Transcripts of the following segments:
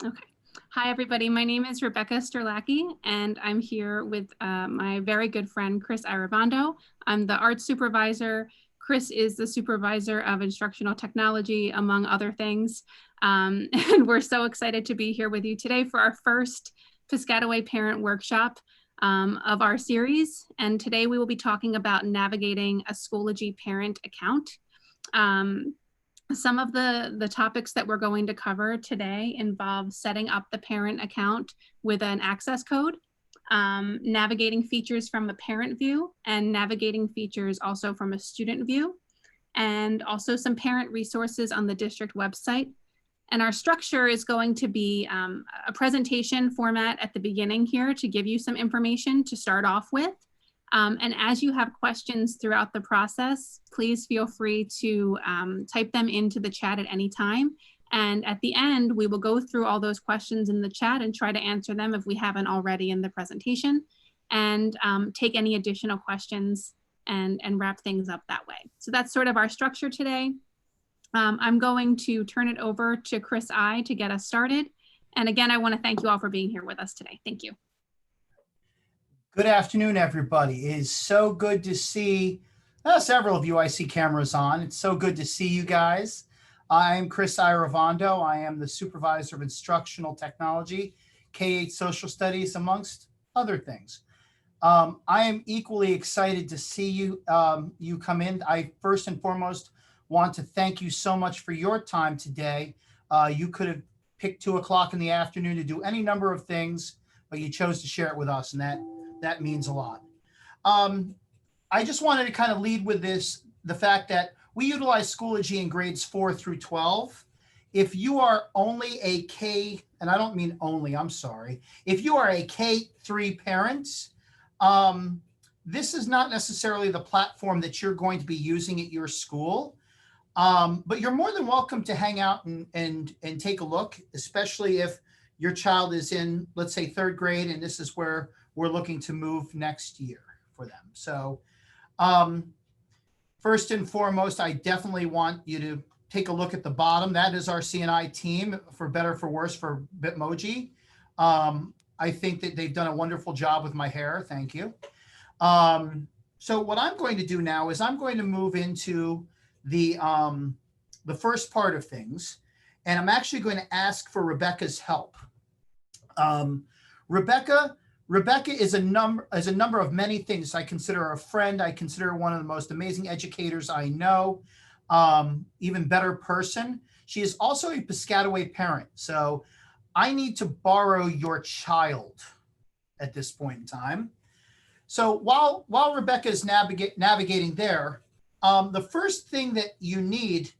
Okay. Hi, everybody. My name is Rebecca Sterlacki, and I'm here with my very good friend, Chris Arivando. I'm the art supervisor. Chris is the supervisor of instructional technology, among other things. And we're so excited to be here with you today for our first Piscataway Parent Workshop of our series. And today we will be talking about navigating a Schoology parent account. Some of the topics that we're going to cover today involve setting up the parent account with an access code, navigating features from a parent view, and navigating features also from a student view, and also some parent resources on the district website. And our structure is going to be a presentation format at the beginning here to give you some information to start off with. And as you have questions throughout the process, please feel free to type them into the chat at any time. And at the end, we will go through all those questions in the chat and try to answer them if we haven't already in the presentation, and take any additional questions and wrap things up that way. So that's sort of our structure today. I'm going to turn it over to Chris I to get us started. And again, I want to thank you all for being here with us today. Thank you. Good afternoon, everybody. It is so good to see several of you. I see cameras on. It's so good to see you guys. I'm Chris Arivando. I am the supervisor of instructional technology, K-8 social studies, amongst other things. I am equally excited to see you you come in. I first and foremost want to thank you so much for your time today. You could have picked 2 o'clock in the afternoon to do any number of things, but you chose to share it with us, and that means a lot. I just wanted to kind of lead with the fact that we utilize Schoology in grades 4 through 12. If you are only a K, and I don't mean only, I'm sorry. If you are a K-3 parent, this is not necessarily the platform that you're going to be using at your school. But you're more than welcome to hang out and take a look, especially if your child is in, let's say, 3rd grade, and this is where we're looking to move next year for them. So first and foremost, I definitely want you to take a look at the bottom. That is our CNI team, for better for worse, for Bitmoji. I think that they've done a wonderful job with my hair. Thank you. So what I'm going to do now is I'm going to move into the first part of things, and I'm actually going to ask for Rebecca's help. Rebecca is a number of many things. I consider her a friend. I consider her one of the most amazing educators I know, even better person. She is also a Piscataway parent. So I need to borrow your child at this point in time. So while Rebecca is navigating there, the first thing that you need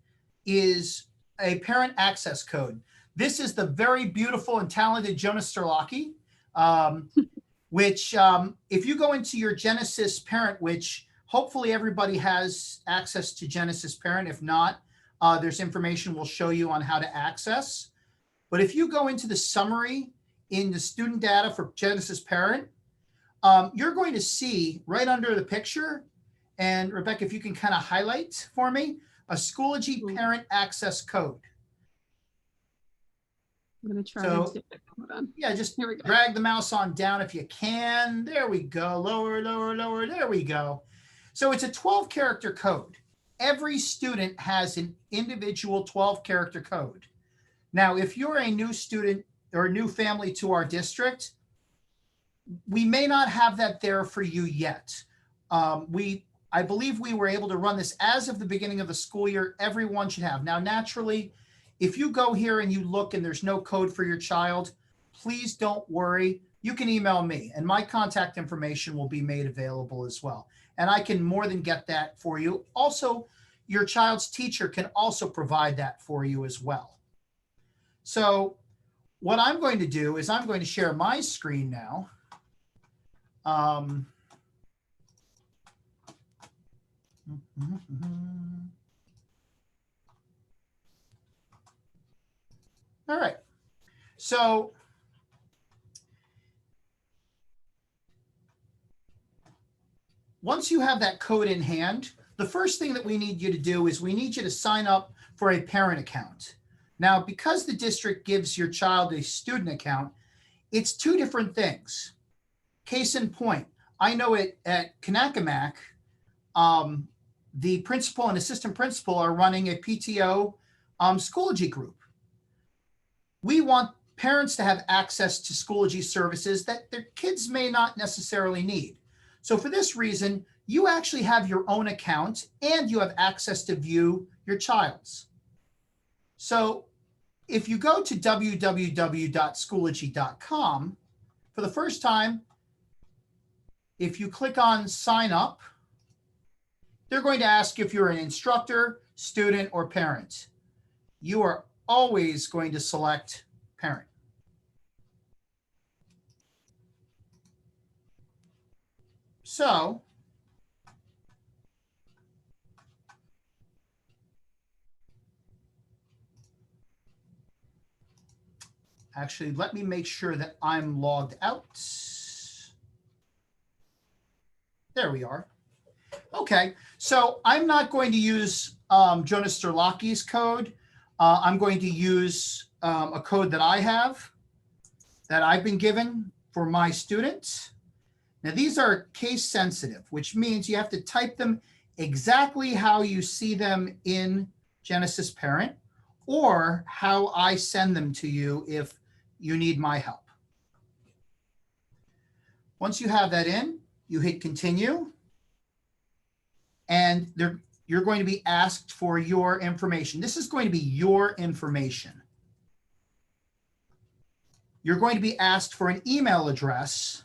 is a parent access code. This is the very beautiful and talented Jonah Sterlacki, which if you go into your Genesis parent, which hopefully everybody has access to Genesis parent. If not, there's information we'll show you on how to access. But if you go into the summary in the student data for Genesis parent, you're going to see right under the picture, and Rebecca, if you can kind of highlight for me, a Schoology parent access code. I'm going to try So, to hold on. Yeah, just drag the mouse on down if you can. There we go. Lower, lower, lower. There we go. So it's a 12-character code. Every student has an individual 12-character code. Now, if you're a new student or a new family to our district, we may not have that there for you yet. I believe we were able to run this as of the beginning of the school year. Everyone should have. Now, naturally, if you go here and you look and there's no code for your child, please don't worry. You can email me, and my contact information will be made available as well. And I can more than get that for you. Also, your child's teacher can also provide that for you as well. So what I'm going to do is I'm going to share my screen now. All right. So once you have that code in hand, the first thing that we need you to do is we need you to sign up for a parent account. Now, because the district gives your child a student account, it's two different things. Case in point, I know at Kanakamak, the principal and assistant principal are running a PTO Schoology group. We want parents to have access to Schoology services that their kids may not necessarily need. So for this reason, you actually have your own account and you have access to view your child's. So if you go to www.schoology.com, for the first time, if you click on sign up, they're going to ask if you're an instructor, student, or parent. You are always going to select parent. So actually, let me make sure that I'm logged out. There we are. Okay, so I'm not going to use Jonas Sterlacki's code. I'm going to use a code that I have, that I've been given for my students. Now, these are case sensitive, which means you have to type them exactly how you see them in Genesis Parent, or how I send them to you if you need my help. Once you have that in, you hit continue, and you're going to be asked for your information. This is going to be your information. You're going to be asked for an email address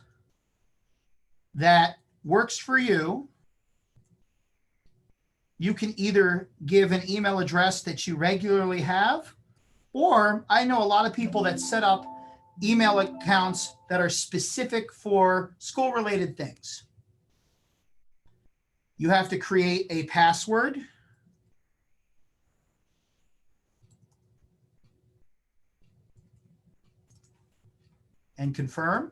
that works for you. You can either give an email address that you regularly have, or I know a lot of people that set up email accounts that are specific for school-related things. You have to create a password. And confirm.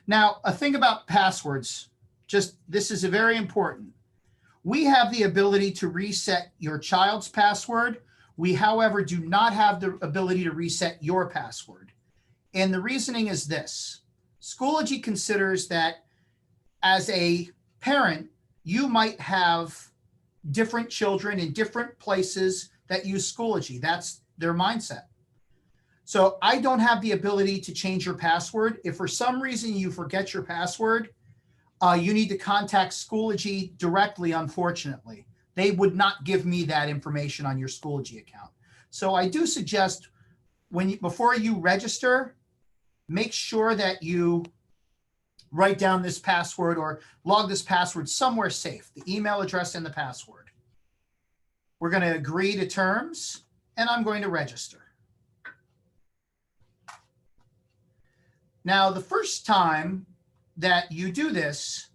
Now, a thing about passwords, this is very important. We have the ability to reset your child's password. We, however, do not have the ability to reset your password. And the reasoning is this. Schoology considers that as a parent, you might have different children in different places that use Schoology. That's their mindset. So I don't have the ability to change your password. If for some reason you forget your password, you need to contact Schoology directly, unfortunately. They would not give me that information on your Schoology account. So I do suggest before you register, make sure that you write down this password or log this password somewhere safe, the email address and the password. We're going to agree to terms, and I'm going to register. Now, the first time that you do this,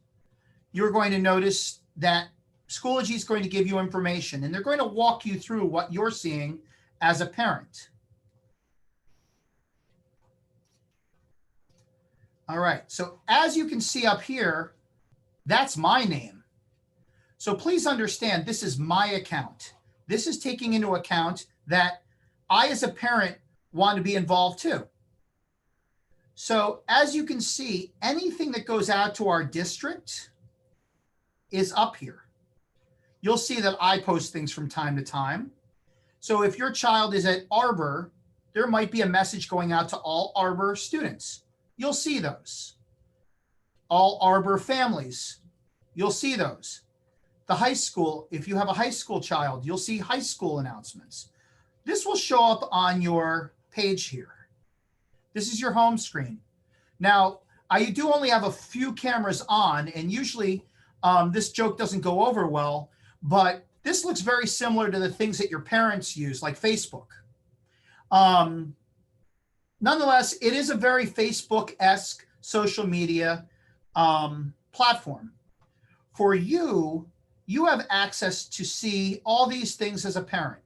you're going to notice that Schoology is going to give you information, and they're going to walk you through what you're seeing as a parent. All right, so as you can see up here, that's my name. So please understand, this is my account. This is taking into account that I, as a parent, want to be involved too. So as you can see, anything that goes out to our district is up here. You'll see that I post things from time to time. So if your child is at Arbor, there might be a message going out to all Arbor students. You'll see those. All Arbor families, you'll see those. The high school, if you have a high school child, you'll see high school announcements. This will show up on your page here. This is your home screen. Now, I do only have a few cameras on, and usually this joke doesn't go over well, but this looks very similar to the things that your parents use, like Facebook. Nonetheless, it is a very Facebook-esque social media platform. For you, you have access to see all these things as a parent.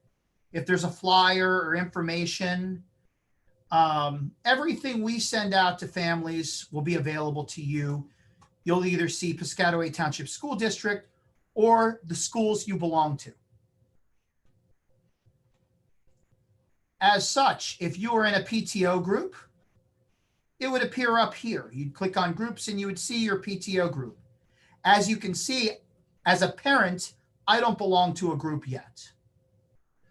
If there's a flyer or information, everything we send out to families will be available to you. You'll either see Piscataway Township School District or the schools you belong to. As such, if you were in a PTO group, it would appear up here. You'd click on groups and you would see your PTO group. As you can see, as a parent, I don't belong to a group yet.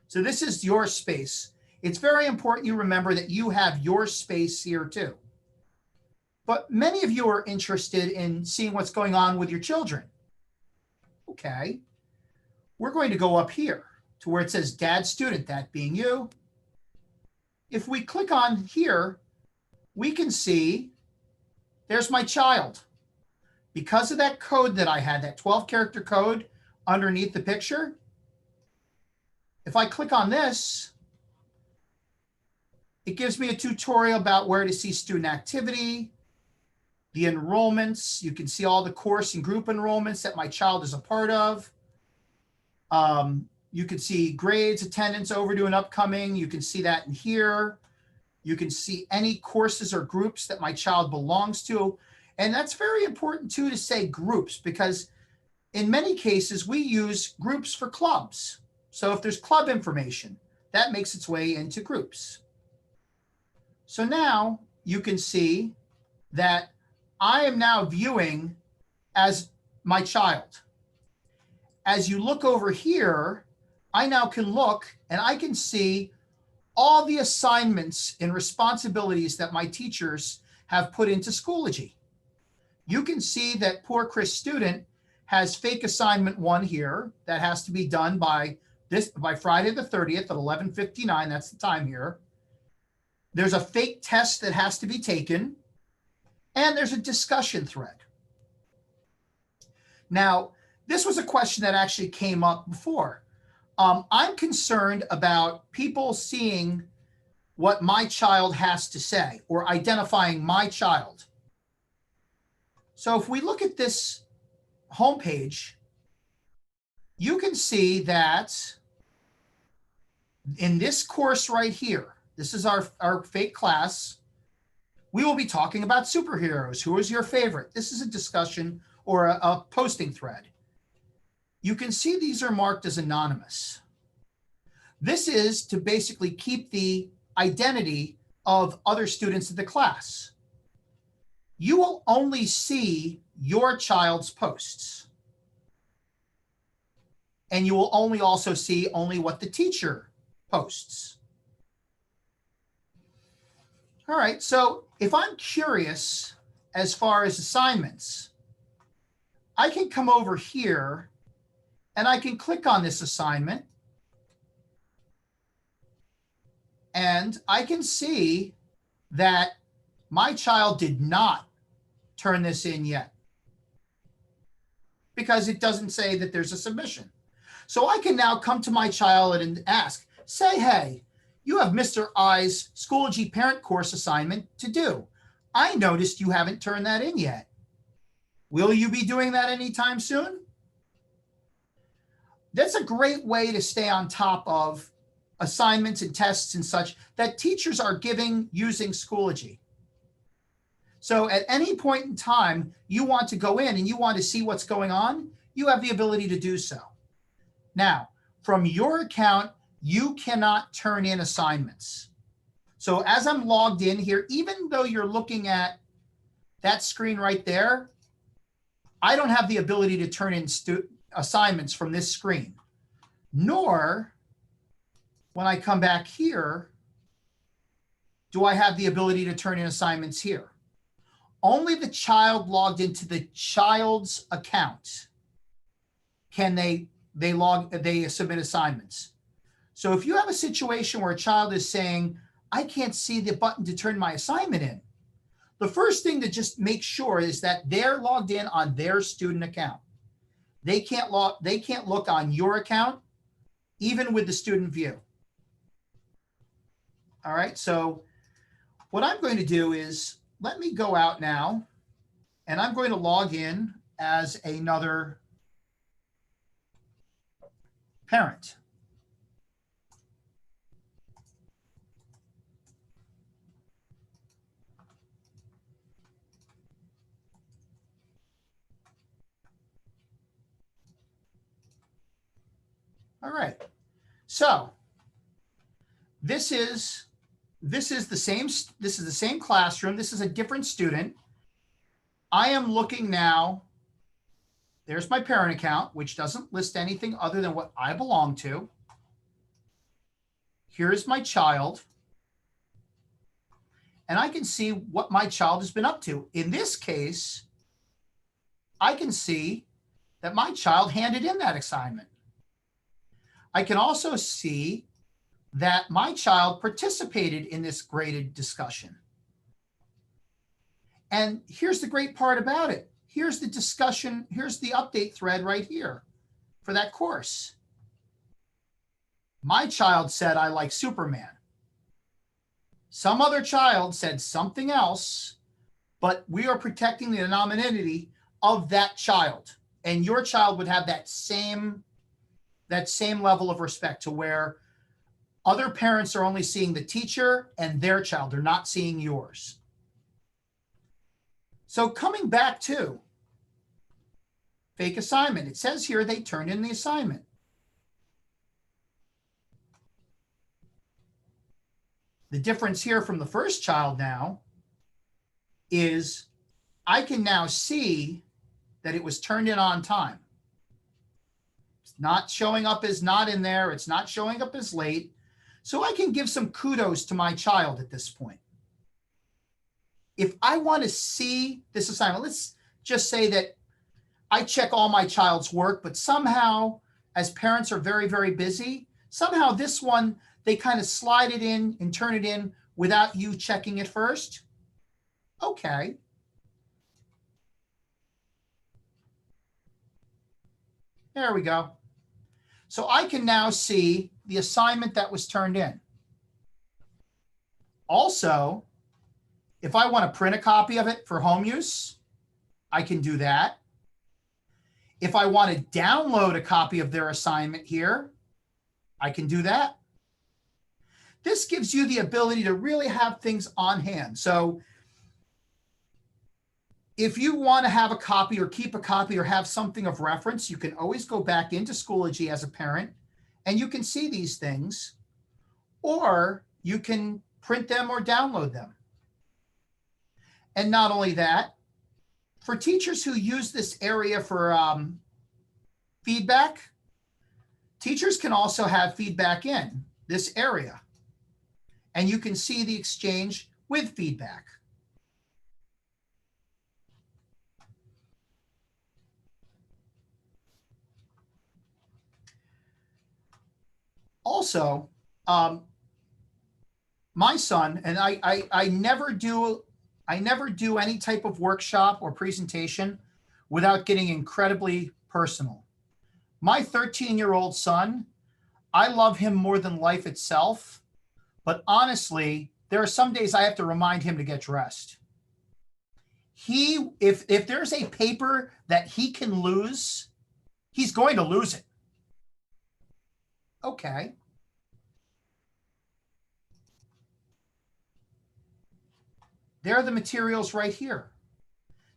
So this is your space. It's very important you remember that you have your space here too. But many of you are interested in seeing what's going on with your children. Okay, we're going to go up here to where it says Dad Student, that being you. If we click on here, we can see there's my child. Because of that code that I had, that 12-character code underneath the picture, if I click on this, it gives me a tutorial about where to see student activity, the enrollments. You can see all the course and group enrollments that my child is a part of. You can see grades, attendance, overdue and upcoming. You can see that in here. You can see any courses or groups that my child belongs to. And that's very important too, to say groups, because in many cases we use groups for clubs. So if there's club information, that makes its way into groups. So now you can see that I am now viewing as my child. As you look over here, I now can look and I can see all the assignments and responsibilities that my teachers have put into Schoology. You can see that poor Chris student has fake assignment 1 here that has to be done by Friday the 30th at 11:59. That's the time here. There's a fake test that has to be taken, and there's a discussion thread. Now, this was a question that actually came up before. I'm concerned about people seeing what my child has to say or identifying my child. So if we look at this homepage, you can see that in this course right here, this is our fake class, we will be talking about superheroes. Who is your favorite? This is a discussion or a posting thread. You can see these are marked as anonymous. This is to basically keep the identity of other students in the class. You will only see your child's posts. And you will only also see only what the teacher posts. All right, so if I'm curious as far as assignments, I can come over here and I can click on this assignment and I can see that my child did not turn this in yet because it doesn't say that there's a submission. So I can now come to my child and ask, say, hey, you have Mr. I's Schoology parent course assignment to do. I noticed you haven't turned that in yet. Will you be doing that anytime soon? That's a great way to stay on top of assignments and tests and such that teachers are giving using Schoology. So at any point in time, you want to go in and you want to see what's going on, you have the ability to do so. Now, from your account, you cannot turn in assignments. So as I'm logged in here, even though you're looking at that screen right there, I don't have the ability to turn in assignments from this screen, nor when I come back here, do I have the ability to turn in assignments here. Only the child logged into the child's account can they submit assignments. So if you have a situation where a child is saying, I can't see the button to turn my assignment in, the first thing to just make sure is that they're logged in on their student account. They can't look on your account, even with the student view. All right, so what I'm going to do is let me go out now and I'm going to log in as another parent. All right, so This is the same classroom. This is a different student. I am looking now. There's my parent account, which doesn't list anything other than what I belong to. Here's my child. And I can see what my child has been up to. In this case, I can see that my child handed in that assignment. I can also see that my child participated in this graded discussion. And here's the great part about it. Here's the discussion. Here's the update thread right here for that course. My child said, I like Superman. Some other child said something else, but we are protecting the anonymity of that child. And your child would have that same level of respect, to where other parents are only seeing the teacher and their child. They're not seeing yours. So coming back to fake assignment, it says here they turned in the assignment. The difference here from the first child now is I can now see that it was turned in on time. It's not showing up as not in there. It's not showing up as late. So I can give some kudos to my child at this point. If I want to see this assignment, let's just say that I check all my child's work, but somehow, as parents are very, very busy, somehow this one, they kind of slide it in and turn it in without you checking it first. Okay. There we go. So I can now see the assignment that was turned in. Also, if I want to print a copy of it for home use, I can do that. If I want to download a copy of their assignment here, I can do that. This gives you the ability to really have things on hand. So if you want to have a copy or keep a copy or have something of reference, you can always go back into Schoology as a parent and you can see these things, or you can print them or download them. And not only that, for teachers who use this area for feedback, teachers can also have feedback in this area. And you can see the exchange with feedback. Also, my son, and I never do any type of workshop or presentation without getting incredibly personal. My 13-year-old son, I love him more than life itself. But honestly, there are some days I have to remind him to get dressed. If there's a paper that he can lose, he's going to lose it. Okay. There are the materials right here.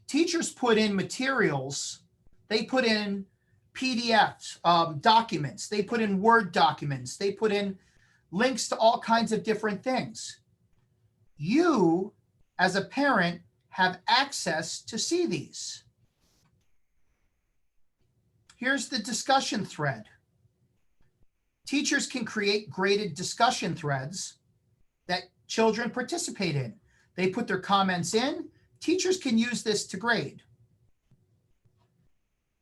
Teachers put in materials. They put in PDFs, documents. They put in Word documents. They put in links to all kinds of different things. You, as a parent, have access to see these. Here's the discussion thread. Teachers can create graded discussion threads that children participate in. They put their comments in. Teachers can use this to grade.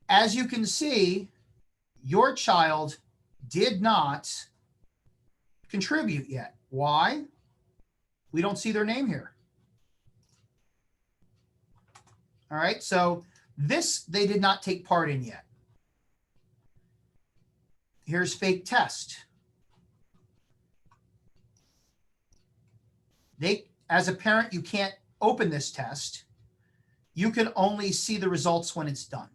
As you can see, your child did not contribute yet. Why? We don't see their name here. All right, so this they did not take part in yet. Here's fake test. As a parent, you can't open this test. You can only see the results when it's done,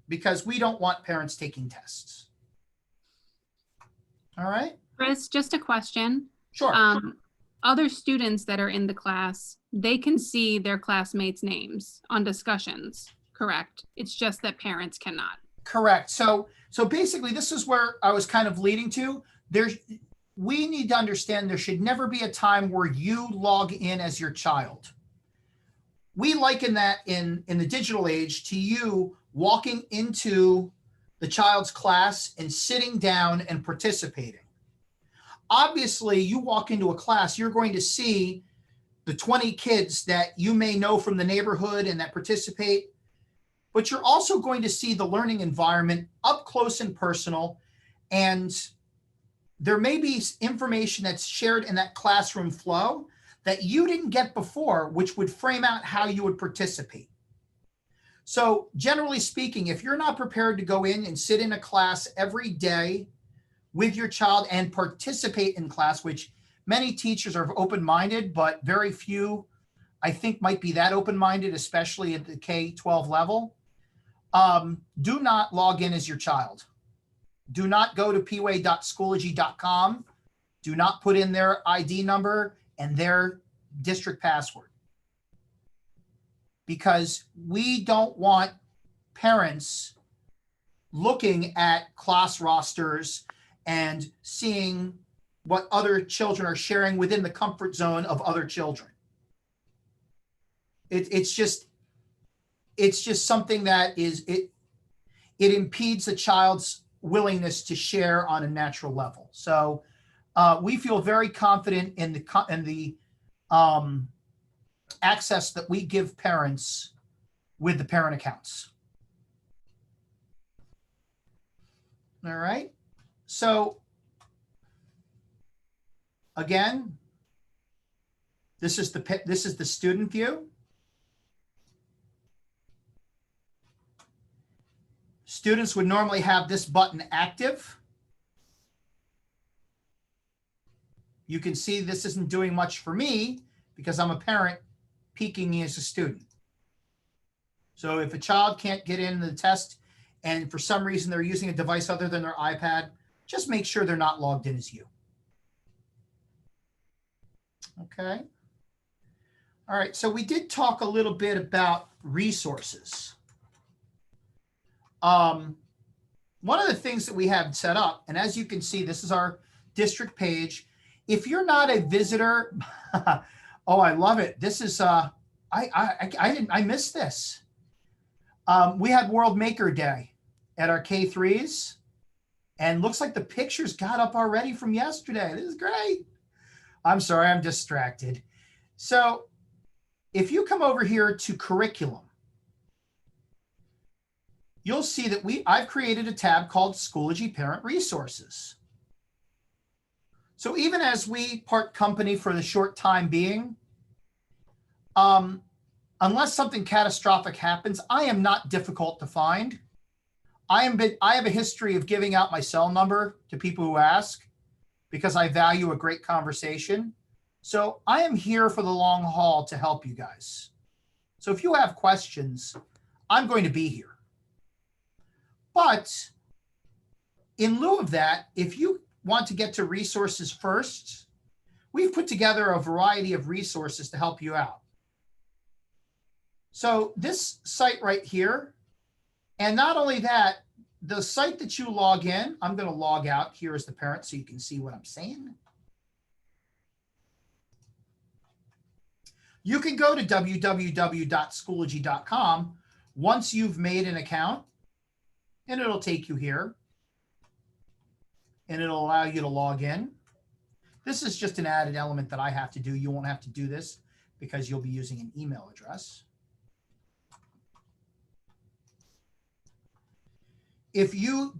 because we don't want parents taking tests. All right. Chris, just a question. Sure. Other students that are in the class, they can see their classmates' names on discussions, correct? It's just that parents cannot. Correct. So basically, this is where I was kind of leading to. we need to understand there should never be a time where you log in as your child. We liken that in the digital age to you walking into the child's class and sitting down and participating. Obviously, you walk into a class, you're going to see the 20 kids that you may know from the neighborhood and that participate, but you're also going to see the learning environment up close and personal. And there may be information that's shared in that classroom flow that you didn't get before, which would frame out how you would participate. So generally speaking, if you're not prepared to go in and sit in a class every day with your child and participate in class, which many teachers are open-minded, but very few, I think, might be that open-minded, especially at the K-12 level, do not log in as your child. Do not go to pway.schoology.com. Do not put in their ID number and their district password, because we don't want parents looking at class rosters and seeing what other children are sharing within the comfort zone of other children. It's just something that it impedes a child's willingness to share on a natural level. So we feel very confident in the access that we give parents with the parent accounts. All right. So again, this is the student view. Students would normally have this button active. You can see this isn't doing much for me because I'm a parent peeking me as a student. So if a child can't get into the test and for some reason they're using a device other than their iPad, just make sure they're not logged in as you. Okay. All right, so we did talk a little bit about resources. One of the things that we have set up, and as you can see, this is our district page. If you're not a visitor, oh, I love it. This is, I missed this. We had World Maker Day at our K3s, and looks like the pictures got up already from yesterday. This is great. I'm sorry, I'm distracted. So if you come over here to curriculum, you'll see that I've created a tab called Schoology Parent Resources. So even as we part company for the short time being, unless something catastrophic happens, I am not difficult to find. I have a history of giving out my cell number to people who ask because I value a great conversation. So I am here for the long haul to help you guys. So if you have questions, I'm going to be here. But in lieu of that, if you want to get to resources first, we've put together a variety of resources to help you out. So this site right here, and not only that, the site that you log in, I'm going to log out here as the parent so you can see what I'm saying. You can go to www.schoology.com once you've made an account, and it'll take you here, and it'll allow you to log in. This is just an added element that I have to do. You won't have to do this because you'll be using an email address. If you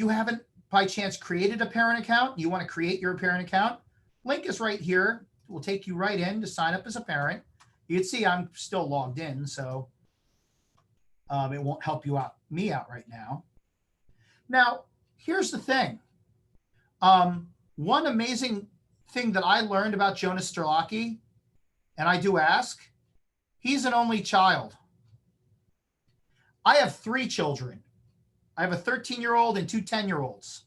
haven't by chance created a parent account, you want to create your parent account, link is right here. It will take you right in to sign up as a parent. You can see I'm still logged in, so it won't help me out right now. Now, here's the thing. One amazing thing that I learned about Jonas Sterlacki, and I do ask, he's an only child. I have 3 children. I have a 13-year-old and 2 10-year-olds.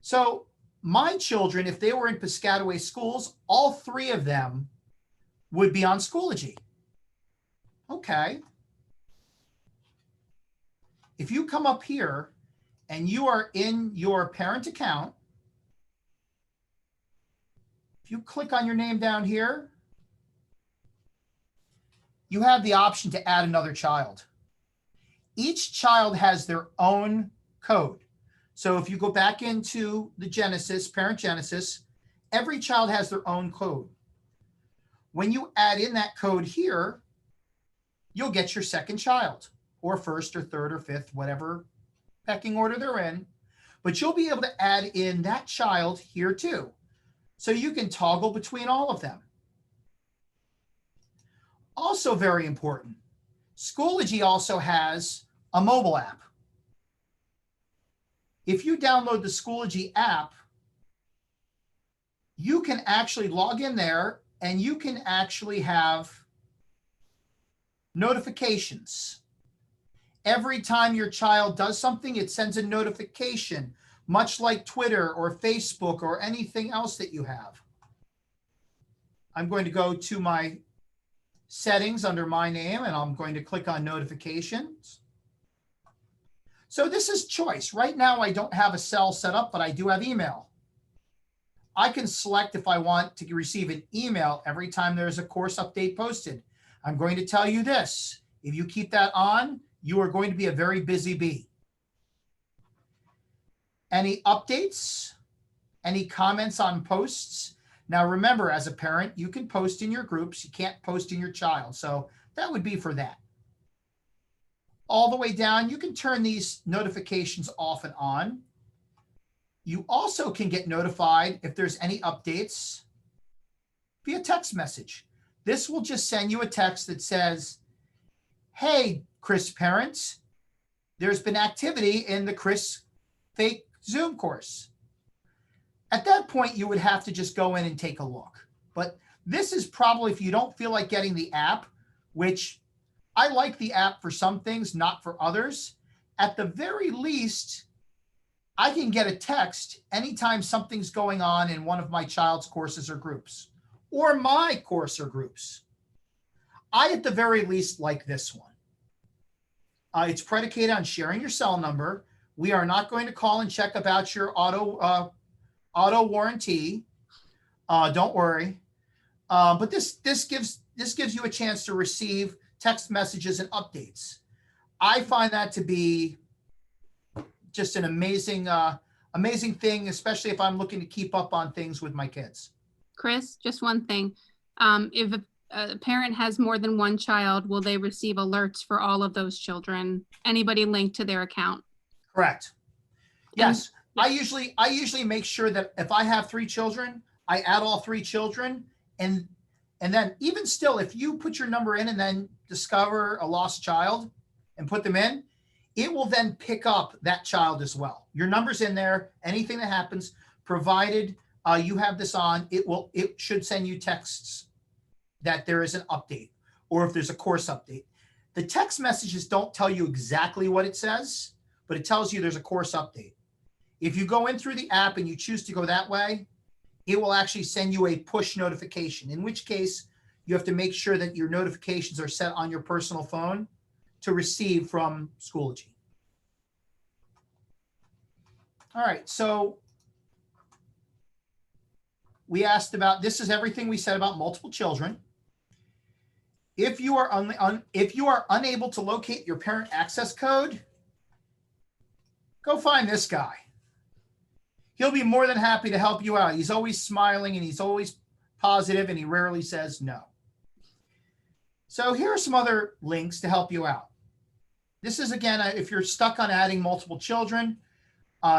So my children, if they were in Piscataway schools, all 3 of them would be on Schoology. Okay. If you come up here and you are in your parent account, If you click on your name down here, you have the option to add another child. Each child has their own code. So if you go back into the Genesis, Parent Genesis, every child has their own code. When you add in that code here, you'll get your second child, or first or third or fifth, whatever pecking order they're in. But you'll be able to add in that child here too. So you can toggle between all of them. Also very important, Schoology also has a mobile app. If you download the Schoology app, you can actually log in there and you can actually have notifications. Every time your child does something, it sends a notification, much like Twitter or Facebook or anything else that you have. I'm going to go to my settings under my name and I'm going to click on notifications. So this is choice. Right now, I don't have a cell set up, but I do have email. I can select if I want to receive an email every time there's a course update posted. I'm going to tell you this. If you keep that on, you are going to be a very busy bee. Any updates? Any comments on posts? Now remember, as a parent, you can post in your groups. You can't post in your child. So that would be for that. All the way down, you can turn these notifications off and on. You also can get notified if there's any updates via text message. This will just send you a text that says, hey, Chris parents, there's been activity in the Chris fake Zoom course. At that point, you would have to just go in and take a look. But this is probably if you don't feel like getting the app, which I like the app for some things, not for others. At the very least, I can get a text anytime something's going on in one of my child's courses or groups, or my course or groups. I, at the very least, like this one. It's predicated on sharing your cell number. We are not going to call and check about your auto warranty. Don't worry. But this gives you a chance to receive text messages and updates. I find that to be just an amazing thing, especially if I'm looking to keep up on things with my kids. Chris, just one thing. If a parent has more than one child, will they receive alerts for all of those children? Anybody linked to their account? Correct. Yes. And, I usually make sure that if I have 3 children, I add all 3 children. And then even still, if you put your number in and then discover a lost child and put them in, it will then pick up that child as well. Your number's in there. Anything that happens, provided you have this on, it should send you texts that there is an update or if there's a course update. The text messages don't tell you exactly what it says, but it tells you there's a course update. If you go in through the app and you choose to go that way, it will actually send you a push notification, in which case you have to make sure that your notifications are set on your personal phone to receive from Schoology. All right, so we asked about, this is everything we said about multiple children. If you are unable to locate your parent access code, go find this guy. He'll be more than happy to help you out. He's always smiling and he's always positive and he rarely says no. So here are some other links to help you out. This is, again, if you're stuck on adding multiple children,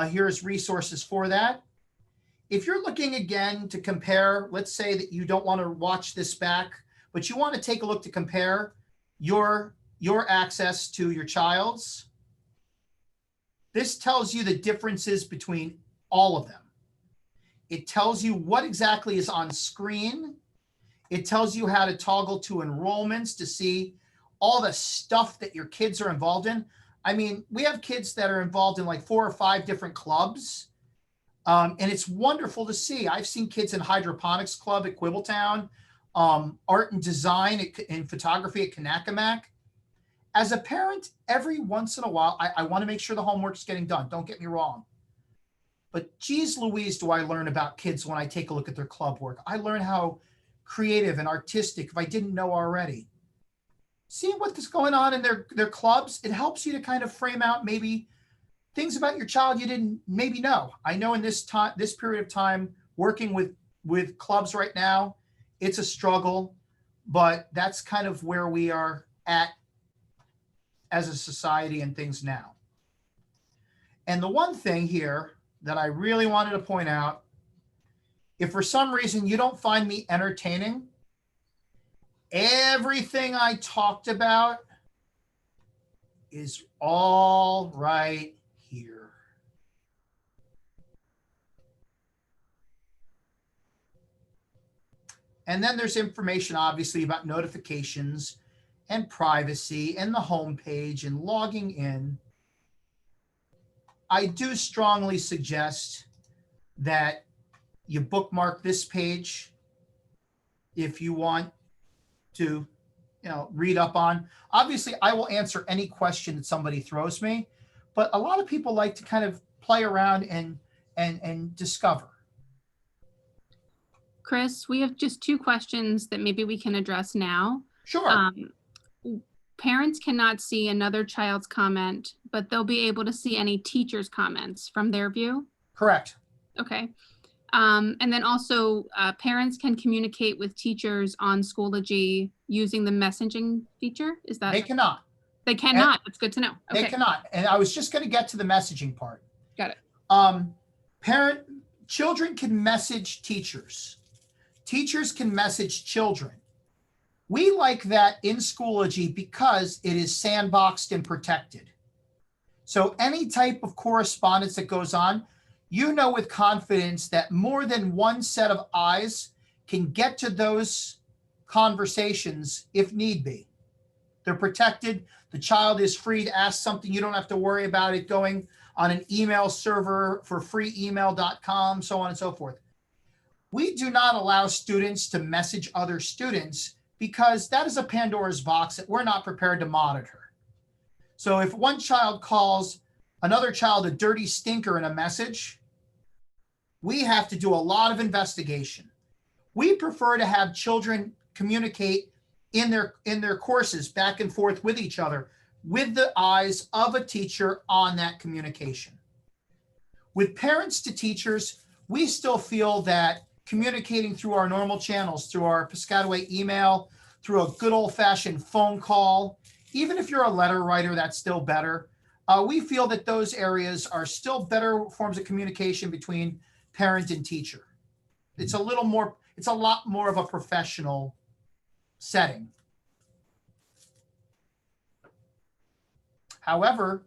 here's resources for that. If you're looking again to compare, let's say that you don't want to watch this back, but you want to take a look to compare your access to your child's. This tells you the differences between all of them. It tells you what exactly is on screen. It tells you how to toggle to enrollments to see all the stuff that your kids are involved in. I mean, we have kids that are involved in like 4 or 5 different clubs. And it's wonderful to see. I've seen kids in hydroponics club at Quibbletown, art and design and photography at Kanakamak. As a parent, every once in a while, I want to make sure the homework's getting done. Don't get me wrong. but geez Louise, do I learn about kids when I take a look at their club work. I learn how creative and artistic if I didn't know already. Seeing what's going on in their clubs, it helps you to kind of frame out maybe things about your child you didn't maybe know. I know in this period of time working with clubs right now, it's a struggle, but that's kind of where we are at as a society and things now. And the one thing here that I really wanted to point out, if for some reason you don't find me entertaining, everything I talked about is all right here. And then there's information, obviously, about notifications and privacy and the home page and logging in. I do strongly suggest that you bookmark this page if you want to, read up on. Obviously, I will answer any question that somebody throws me, but a lot of people like to kind of play around and discover. Chris, we have just 2 questions that maybe we can address now. Sure. Parents cannot see another child's comment, but they'll be able to see any teacher's comments from their view. Correct. Okay. And then also parents can communicate with teachers on Schoology using the messaging feature. Is that? They cannot. They cannot. That's good to know. Okay. They cannot. And I was just going to get to the messaging part. Got it. Children can message teachers. Teachers can message children. We like that in Schoology because it is sandboxed and protected. So any type of correspondence that goes on, you know with confidence that more than one set of eyes can get to those conversations if need be. They're protected. The child is free to ask something. You don't have to worry about it going on an email server for freeemail.com, so on and so forth. We do not allow students to message other students because that is a Pandora's box that we're not prepared to monitor. So if one child calls another child a dirty stinker in a message, we have to do a lot of investigation. We prefer to have children communicate in their courses back and forth with each other with the eyes of a teacher on that communication. With parents to teachers, we still feel that communicating through our normal channels, through our Piscataway email, through a good old-fashioned phone call, even if you're a letter writer, that's still better. We feel that those areas are still better forms of communication between parent and teacher. It's a lot more of a professional setting. However,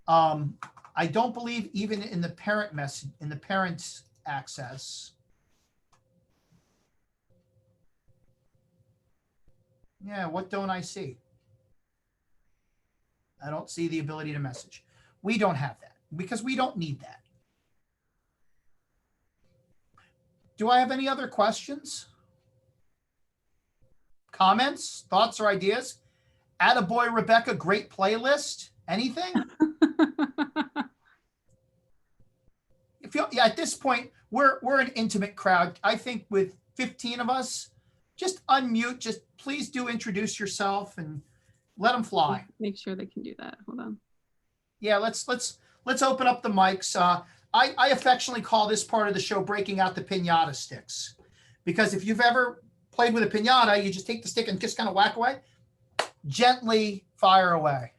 I don't believe even in the parent message, in the parent's access. Yeah, what don't I see? I don't see the ability to message. We don't have that because we don't need that. Do I have any other questions? Comments, thoughts, or ideas? Attaboy, Rebecca, great playlist. Anything? At this point, we're an intimate crowd. I think with 15 of us, just unmute. Just please do introduce yourself and let them fly. Make sure they can do that. Hold on. Yeah, let's open up the mics. I affectionately call this part of the show breaking out the piñata sticks, because if you've ever played with a piñata, you just take the stick and just kind of whack away. Gently fire away.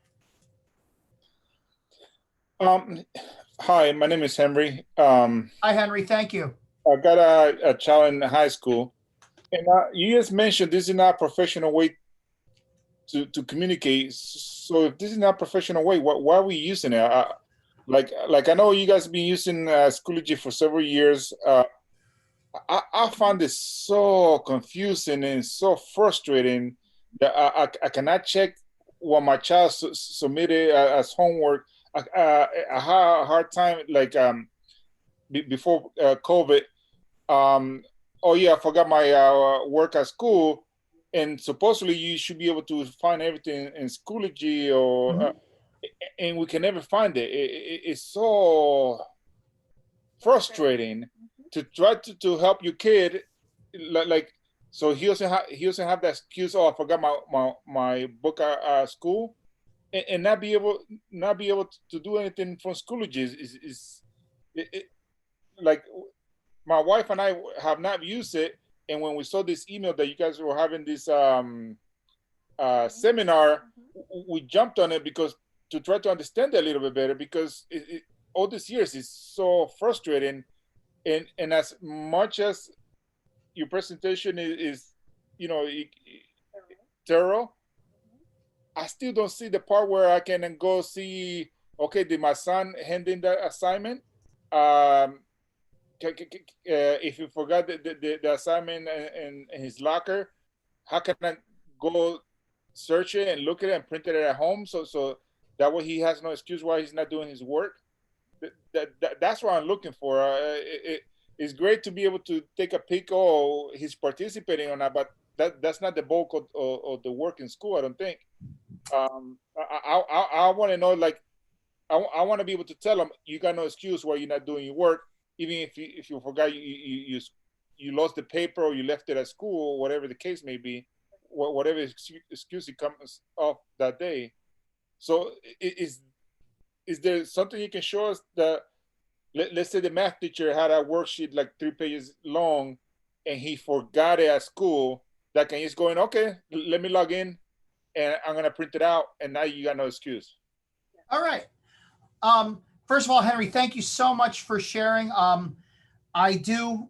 Hi, my name is Henry. Hi, Henry. Thank you. I got a child in high school, and you just mentioned this is not a professional way to communicate. So if this is not a professional way, why are we using it? Like I know you guys have been using Schoology for several years. I found this so confusing and so frustrating that I cannot check what my child submitted as homework. I had a hard time, like before COVID. Oh yeah, I forgot my work at school, and supposedly you should be able to find everything in Schoology, or and we can never find it. It's so frustrating to try to help your kid, like so he doesn't have that excuse. Oh, I forgot my book at school, and not be able to do anything from Schoology is like my wife and I have not used it. And when we saw this email that you guys were having this seminar, we jumped on it because to try to understand it a little bit better, because all these years is so frustrating. And as much as your presentation is thorough, I still don't see the part where I can then go see, okay, did my son hand in that assignment? If you forgot the assignment in his locker, how can I go search it and look at it and print it at home? So that way he has no excuse why he's not doing his work. That's what I'm looking for. It's great to be able to take a peek. Oh, he's participating or not, but that's not the bulk of the work in school, I don't think. I want to know, like, I want to be able to tell them you got no excuse why you're not doing your work, even if you forgot you lost the paper or you left it at school, or whatever the case may be, whatever excuse it comes off that day. So is there something you can show us that, let's say the math teacher had a worksheet like 3 pages long and he forgot it at school, that can just go in, okay, let me log in and I'm going to print it out, and now you got no excuse. All right. First of all, Henry, thank you so much for sharing. I do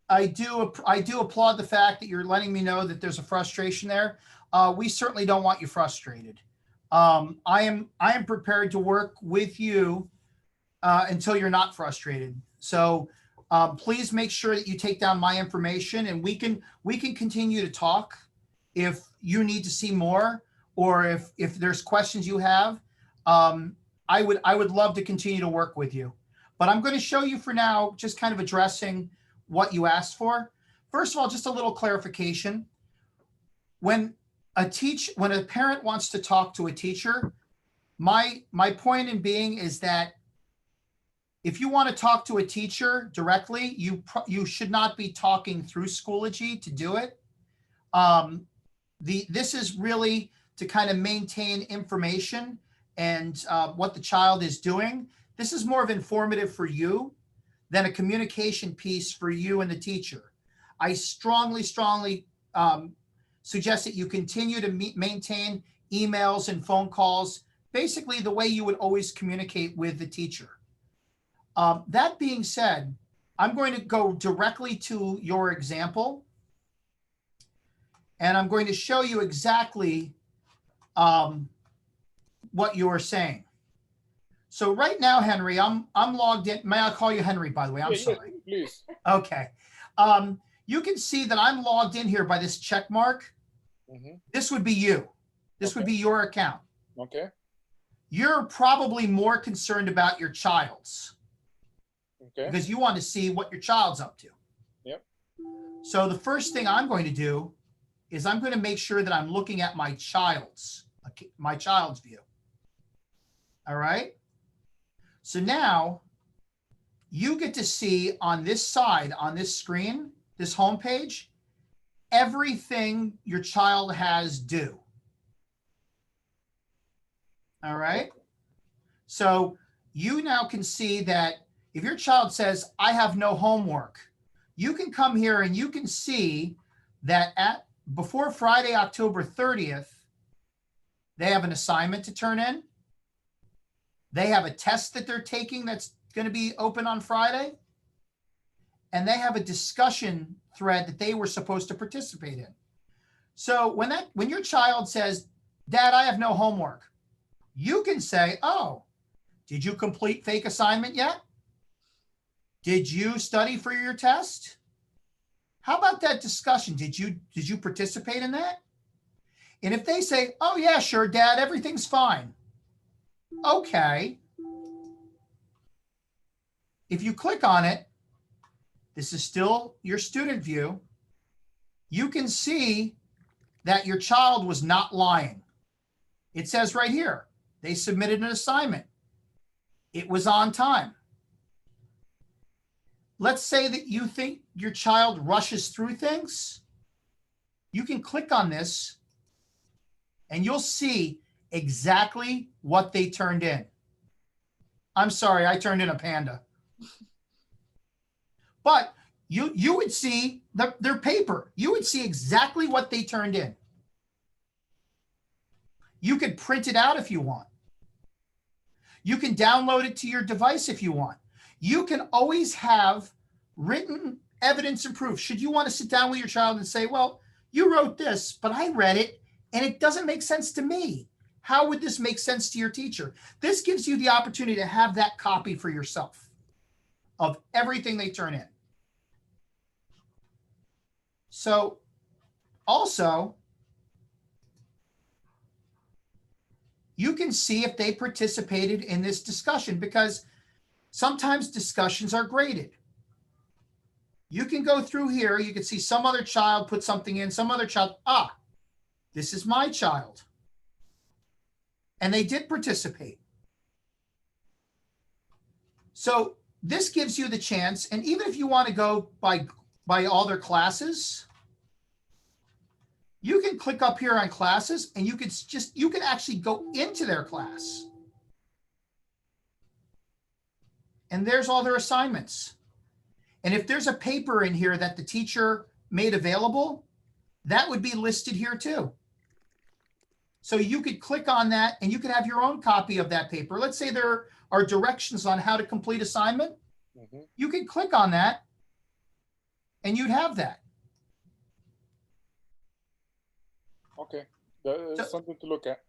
applaud the fact that you're letting me know that there's a frustration there. We certainly don't want you frustrated. I am prepared to work with you until you're not frustrated. So please make sure that you take down my information, and we can continue to talk if you need to see more, or if there's questions you have. I would love to continue to work with you. But I'm going to show you for now, just kind of addressing what you asked for. First of all, just a little clarification. When a parent wants to talk to a teacher, my point in being is that if you want to talk to a teacher directly, you should not be talking through Schoology to do it. This is really to kind of maintain information and what the child is doing. This is more of informative for you than a communication piece for you and the teacher. I strongly suggest that you continue to maintain emails and phone calls, basically the way you would always communicate with the teacher. That being said, I'm going to go directly to your example, and I'm going to show you exactly what you are saying. So right now, Henry, I'm logged in. May I call you Henry, by the way? I'm sorry. Please. Okay. You can see that I'm logged in here by this check mark. Mm-hmm. This would be you. This would be your account. Okay. You're probably more concerned about your child's. Okay. Because you want to see what your child's up to. Yep. So the first thing I'm going to do is I'm going to make sure that I'm looking at my child's view. All right. So now you get to see on this side, on this screen, this home page, everything your child has due. All right. So you now can see that if your child says, I have no homework, you can come here and you can see that before Friday, October 30th, they have an assignment to turn in. They have a test that they're taking that's going to be open on Friday. And they have a discussion thread that they were supposed to participate in. So when your child says, Dad, I have no homework, you can say, oh, did you complete fake assignment yet? Did you study for your test? How about that discussion? Did you participate in that? And if they say, oh yeah, sure, Dad, everything's fine. Okay. If you click on it, this is still your student view. You can see that your child was not lying. It says right here, they submitted an assignment. It was on time. let's say that you think your child rushes through things. You can click on this and you'll see exactly what they turned in. I'm sorry, I turned in a panda. But you would see their paper. You would see exactly what they turned in. You could print it out if you want. You can download it to your device if you want. You can always have written evidence and proof. Should you want to sit down with your child and say, well, you wrote this, but I read it and it doesn't make sense to me. How would this make sense to your teacher? This gives you the opportunity to have that copy for yourself of everything they turn in. So also, you can see if they participated in this discussion, because sometimes discussions are graded. You can go through here, you can see some other child put something in, some other child, this is my child. And they did participate. So this gives you the chance, and even if you want to go by all their classes, you can click up here on classes and you can actually go into their class. And there's all their assignments. And if there's a paper in here that the teacher made available, that would be listed here too. So you could click on that and you could have your own copy of that paper. Let's say there are directions on how to complete assignment. Mm-hmm. You could click on that and you'd have that. Okay, that's something to look at.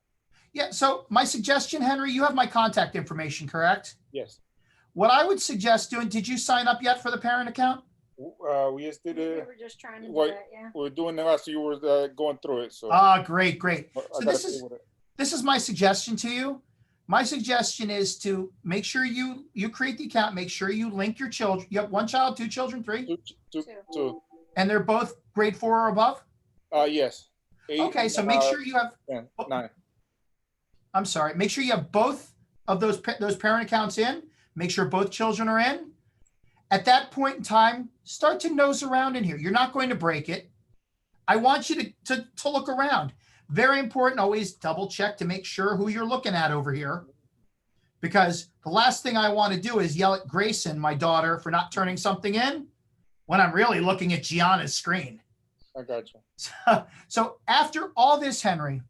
Yeah, so my suggestion, Henry, you have my contact information, correct? Yes. What I would suggest doing, did you sign up yet for the parent account? We just did it. We were just trying to do that, yeah. We're doing it as you were going through it. So. Great. So this is my suggestion to you. My suggestion is to make sure you create the account, make sure you link your children. You have one child, two children, three? Two. And they're both grade 4 or above? Yes. 8, okay, so make sure you have 10, 9. I'm sorry. Make sure you have both of those parent accounts in. Make sure both children are in. At that point in time, start to nose around in here. You're not going to break it. I want you to look around. Very important, always double check to make sure who you're looking at over here. Because the last thing I want to do is yell at Grayson, my daughter, for not turning something in when I'm really looking at Gianna's screen. I got you. So after all this, Henry,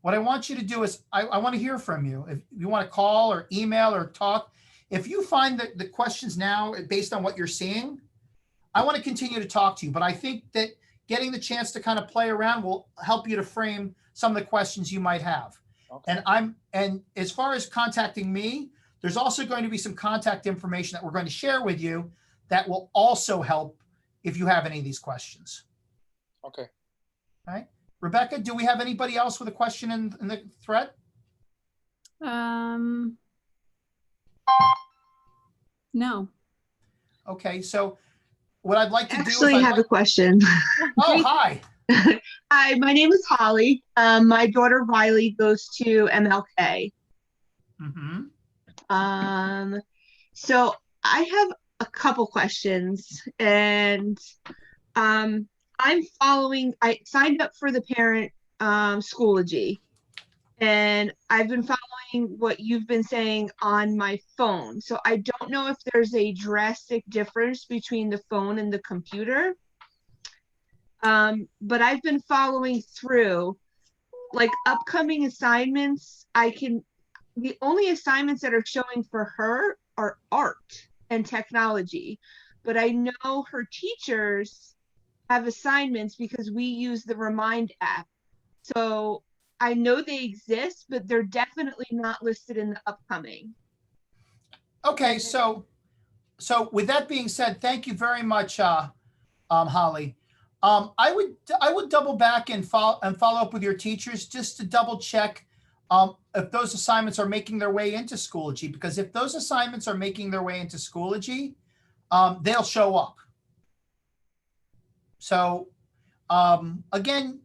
what I want you to do is I want to hear from you. If you want to call or email or talk, if you find that the questions now based on what you're seeing, I want to continue to talk to you. But I think that getting the chance to kind of play around will help you to frame some of the questions you might have. Okay. And as far as contacting me, there's also going to be some contact information that we're going to share with you that will also help if you have any of these questions. Okay. All right. Rebecca, do we have anybody else with a question in the thread? No. Okay, so what I'd like to actually have a question. Oh, hi. Hi, my name is Holly. My daughter Riley goes to MLK. Mm-hmm. So I have a couple questions, and I signed up for the parent Schoology, and I've been following what you've been saying on my phone. So I don't know if there's a drastic difference between the phone and the computer. But I've been following through, like upcoming assignments. The only assignments that are showing for her are art and technology, but I know her teachers have assignments because we use the Remind app. So I know they exist, but they're definitely not listed in the upcoming. Okay, so with that being said, thank you very much, Holly. I would double back and follow up with your teachers just to double check if those assignments are making their way into Schoology, because if those assignments are making their way into Schoology, they'll show up. So again,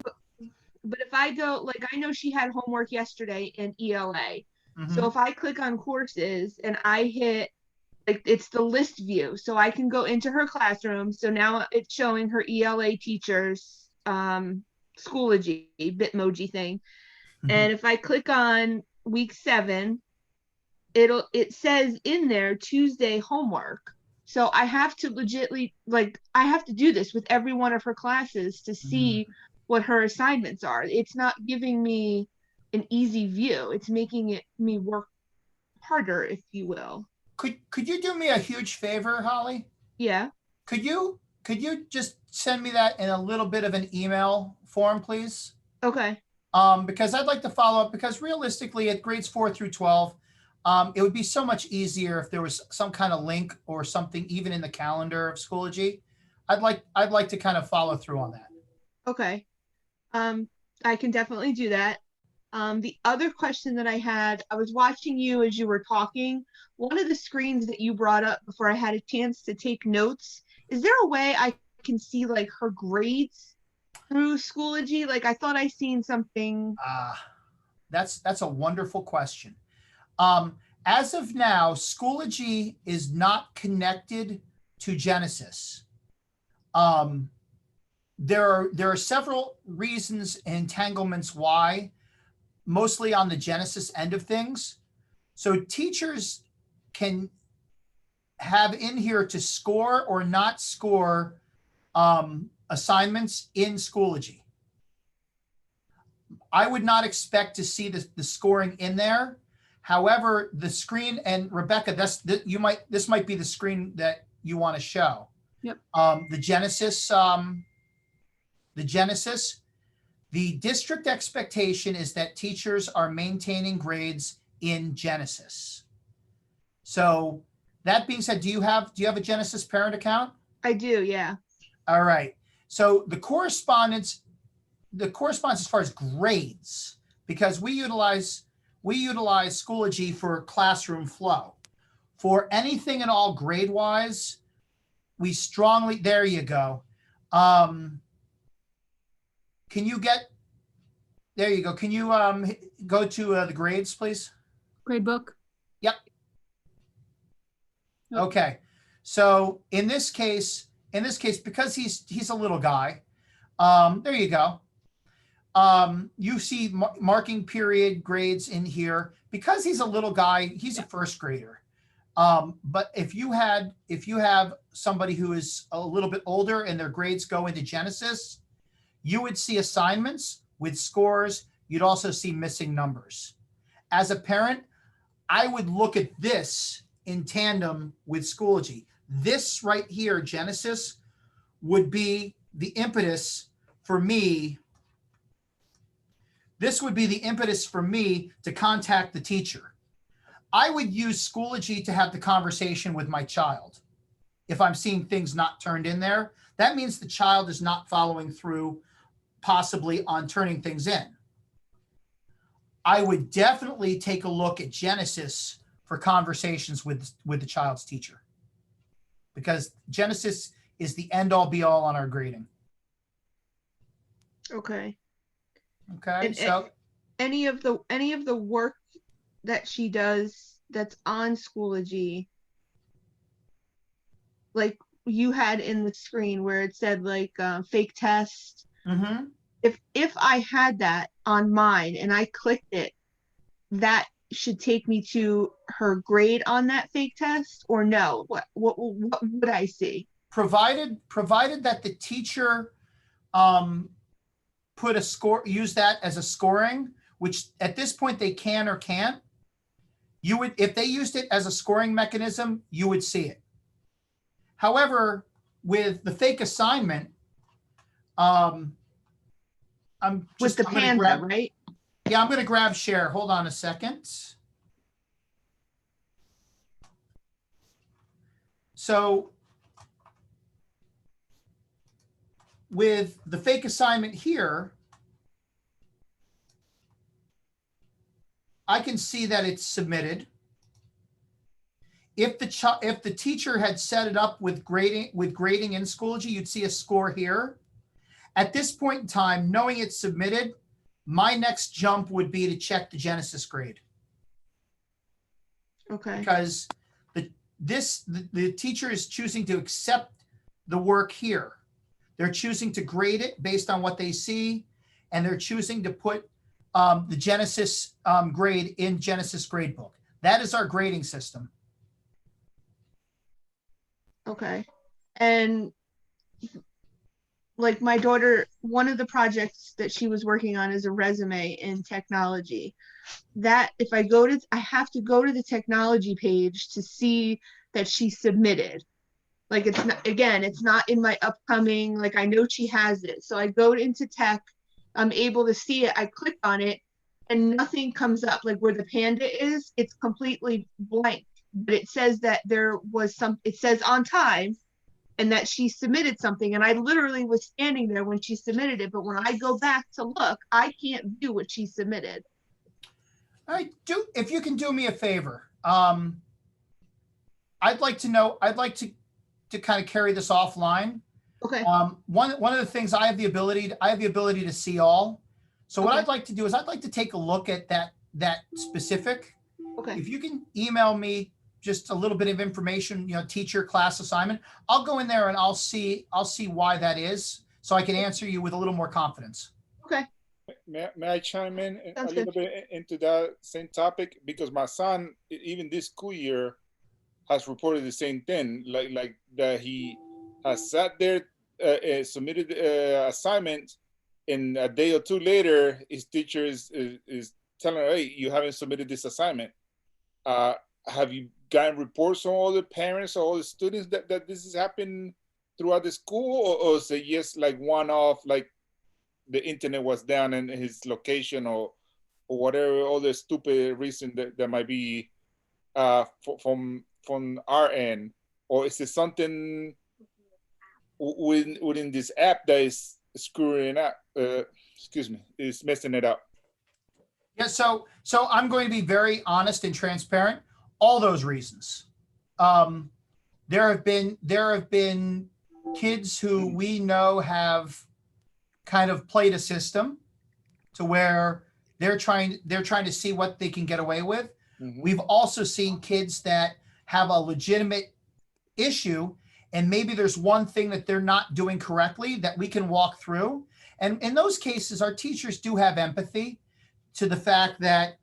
but if I go, like, I know she had homework yesterday in ELA. Mm-hmm. So if I click on courses and I hit like it's the list view. So I can go into her classroom. So now it's showing her ELA teachers, Schoology, Bitmoji thing. And if I click on week 7, it says in there Tuesday homework. So I have to legitly, like, I have to do this with every one of her classes to see what her assignments are. It's not giving me an easy view. It's making me work harder, if you will. Could you do me a huge favor, Holly? Yeah. Could you just send me that in a little bit of an email form, please? Okay. Because I'd like to follow up, because realistically at grades 4 through 12, it would be so much easier if there was some kind of link or something, even in the calendar of Schoology. I'd like to kind of follow through on that. Okay. I can definitely do that. The other question that I had, I was watching you as you were talking. One of the screens that you brought up before I had a chance to take notes, is there a way I can see like her grades through Schoology? Like I thought I seen something. That's a wonderful question. As of now, Schoology is not connected to Genesis. There are several reasons and entanglements why, mostly on the Genesis end of things. So teachers can have in here to score or not score assignments in Schoology. I would not expect to see the scoring in there. However, the screen, and Rebecca, this might be the screen that you want to show. Yep. The Genesis, the district expectation is that teachers are maintaining grades in Genesis. So that being said, do you have a Genesis parent account? I do, yeah. All right. So the correspondence as far as grades, because we utilize Schoology for classroom flow. For anything and all grade wise, we strongly, there you go. Can you there you go. Can you go to the grades, please? Grade book. Yep. Okay. So in this case, because he's a little guy, there you go. You see marking period grades in here. Because he's a little guy, he's a first grader. But if you have somebody who is a little bit older and their grades go into Genesis, you would see assignments with scores. You'd also see missing numbers. As a parent, I would look at this in tandem with Schoology. This right here, Genesis, would be the impetus for me. This would be the impetus for me to contact the teacher. I would use Schoology to have the conversation with my child. If I'm seeing things not turned in there, that means the child is not following through possibly on turning things in. I would definitely take a look at Genesis for conversations with the child's teacher, because Genesis is the end all be all on our grading. Okay. Okay. And so any of the work that she does that's on Schoology, like you had in the screen where it said like fake test. mm-hmm. If I had that on mine and I clicked it, that should take me to her grade on that fake test, or no? What would I see? Provided that the teacher put a score, use that as a scoring, which at this point they can or can't. You would, if they used it as a scoring mechanism, you would see it. However, with the fake assignment, I'm With the panda, right? Yeah, I'm going to grab share. Hold on a second. So with the fake assignment here, I can see that it's submitted. If the teacher had set it up with grading in Schoology, you'd see a score here. At this point in time, knowing it's submitted, my next jump would be to check the Genesis grade. Okay. Because the teacher is choosing to accept the work here. They're choosing to grade it based on what they see, and they're choosing to put the Genesis grade in Genesis gradebook. That is our grading system. Okay. And like my daughter, one of the projects that she was working on is a resume in technology. That if I have to go to the technology page to see that she submitted. Like it's not, again, it's not in my upcoming, like I know she has it. So I go into tech, I'm able to see it, I click on it and nothing comes up. Like where the panda is, it's completely blank. But it says that there was it says on time and that she submitted something. And I literally was standing there when she submitted it. But when I go back to look, I can't view what she submitted. If you can do me a favor, I'd like to kind of carry this offline. Okay. One of the things I have the ability to see all. So what I'd like to do is I'd like to take a look at that specific. Okay. If you can email me just a little bit of information, teacher, class assignment, I'll go in there and I'll see why that is, so I can answer you with a little more confidence. Okay. May I chime in Sounds a little bit into that same topic? Because my son, even this school year, has reported the same thing, like that he has sat there, submitted assignment, and a day or two later, his teacher is telling him, "Hey, you haven't submitted this assignment." Have you gotten reports from all the parents or all the students that this has happened throughout the school, or is it just like one-off, like the internet was down in his location or whatever other stupid reason that might be from our end? Or is it something within this app that is screwing up, is messing it up? Yeah, so I'm going to be very honest and transparent. All those reasons. There have been kids who we know have kind of played a system to where they're trying to see what they can get away with. Mm-hmm. We've also seen kids that have a legitimate issue, and maybe there's one thing that they're not doing correctly that we can walk through. And in those cases, our teachers do have empathy to the fact that,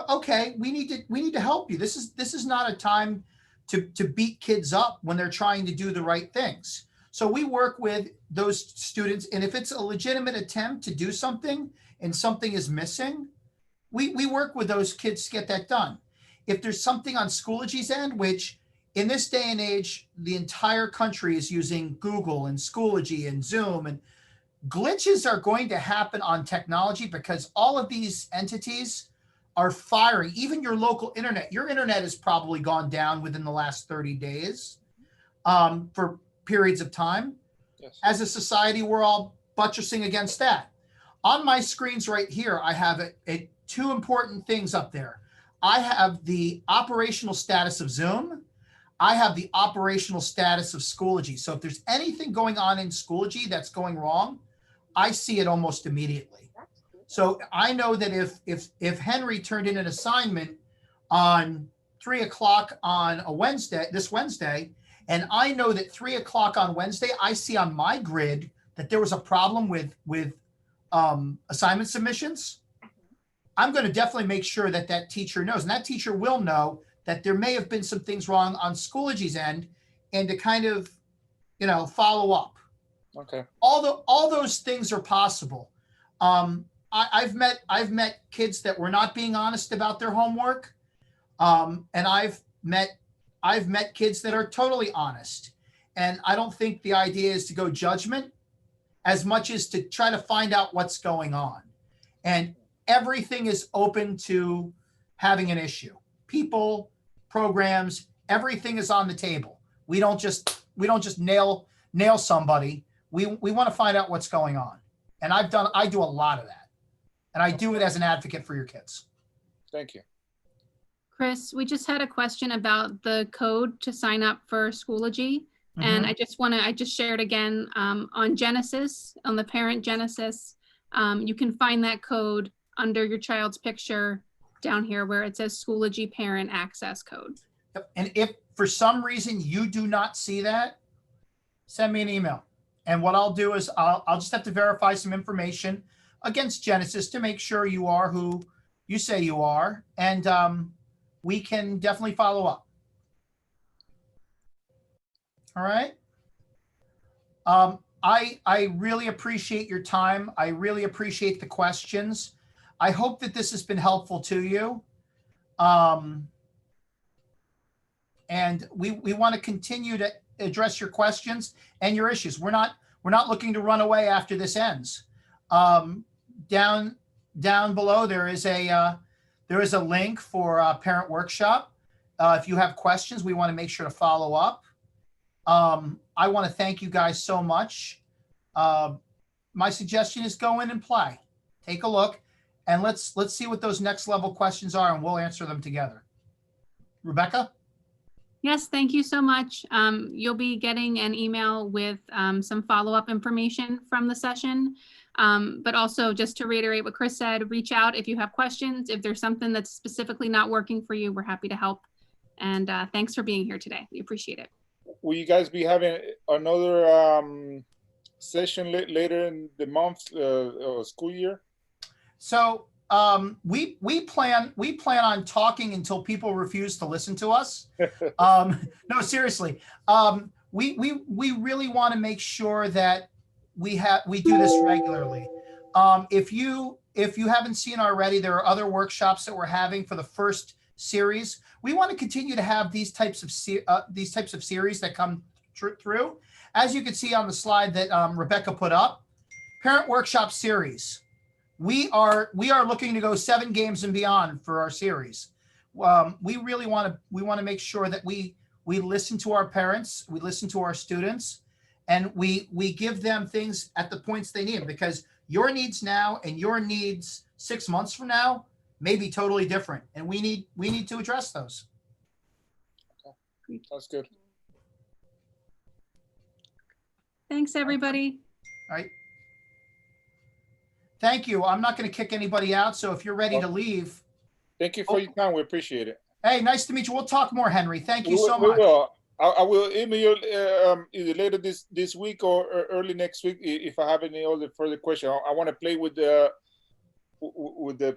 okay, we need to help you. This is not a time to beat kids up when they're trying to do the right things. So we work with those students, and if it's a legitimate attempt to do something and something is missing, we work with those kids to get that done. If there's something on Schoology's end, which in this day and age, the entire country is using Google and Schoology and Zoom, and glitches are going to happen on technology because all of these entities are firing. Even your local internet, your internet has probably gone down within the last 30 days for periods of time. Yes. As a society, we're all buttressing against that. On my screens right here, I have two important things up there. I have the operational status of Zoom. I have the operational status of Schoology. So if there's anything going on in Schoology that's going wrong, I see it almost immediately. So I know that if Henry turned in an assignment on 3 o'clock on this Wednesday, and I know that 3 o'clock on Wednesday, I see on my grid that there was a problem with assignment submissions, I'm going to definitely make sure that teacher knows, and that teacher will know that there may have been some things wrong on Schoology's end, and to kind of, follow up. Okay. All those things are possible. I've met kids that were not being honest about their homework, and I've met kids that are totally honest. And I don't think the idea is to go judgment as much as to try to find out what's going on. And everything is open to having an issue. People, programs, everything is on the table. We don't just nail somebody. We want to find out what's going on. And I do a lot of that. And I do it as an advocate for your kids. Thank you. Chris, we just had a question about the code to sign up for Schoology. Mm-hmm. And I just shared again on Genesis, on the parent Genesis, you can find that code under your child's picture down here where it says Schoology parent access code. And if for some reason you do not see that, send me an email. And what I'll do is I'll just have to verify some information against Genesis to make sure you are who you say you are. And we can definitely follow up. All right. I really appreciate your time. I really appreciate the questions. I hope that this has been helpful to you. And we want to continue to address your questions and your issues. We're not looking to run away after this ends. Down below there is a link for a parent workshop. If you have questions, we want to make sure to follow up. I want to thank you guys so much. My suggestion is go in and play. Take a look, and let's see what those next level questions are, and we'll answer them together. Rebecca? Yes, thank you so much. You'll be getting an email with some follow-up information from the session. But also, just to reiterate what Chris said, reach out if you have questions. If there's something that's specifically not working for you, we're happy to help. And thanks for being here today. We appreciate it. Will you guys be having another session later in the month school year? So we plan on talking until people refuse to listen to us. No, seriously. We really want to make sure that we do this regularly. If you haven't seen already, there are other workshops that we're having for the first series. We want to continue to have these types of series that come through. As you can see on the slide that Rebecca put up, parent workshop series. We are looking to go 7 games and beyond for our series. We really want to make sure that we listen to our parents, we listen to our students, and we give them things at the points they need, because your needs now and your needs 6 months from now may be totally different, and we need to address those. Okay. That's good. Thanks, everybody. All right. Thank you. I'm not going to kick anybody out, so if you're ready to leave. Thank you for your time. We appreciate it. Hey, nice to meet you. We'll talk more, Henry. Thank you so much. We will. I will email you either later this week or early next week if I have any other further question. I want to play with the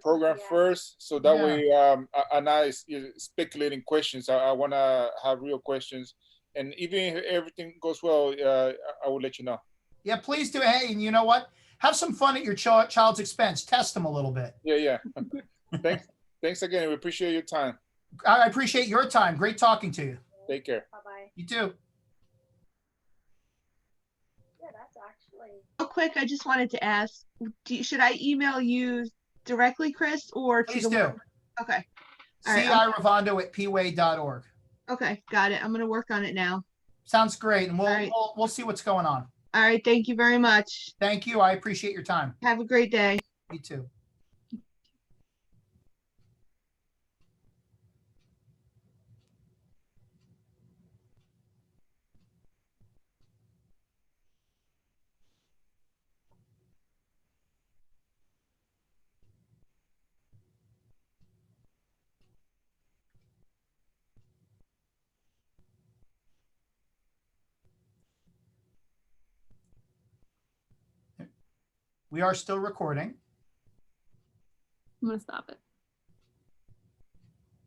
program first, so that way I'm not speculating questions. I want to have real questions, and even if everything goes well, I will let you know. Yeah, please do. Hey, and you know what? Have some fun at your child's expense. Test them a little bit. Yeah. Thanks again. We appreciate your time. I appreciate your time. Great talking to you. Take care. Bye-bye. You too. Yeah, that's actually. Real quick, I just wanted to ask, should I email you directly, Chris, or to Please the do. one? Okay. All right. CIRavondo@pway.org. Okay, got it. I'm going to work on it now. Sounds great, and right. we'll see what's going on. All right. Thank you very much. Thank you. I appreciate your time. Have a great day. You too. We are still recording. I'm going to stop it.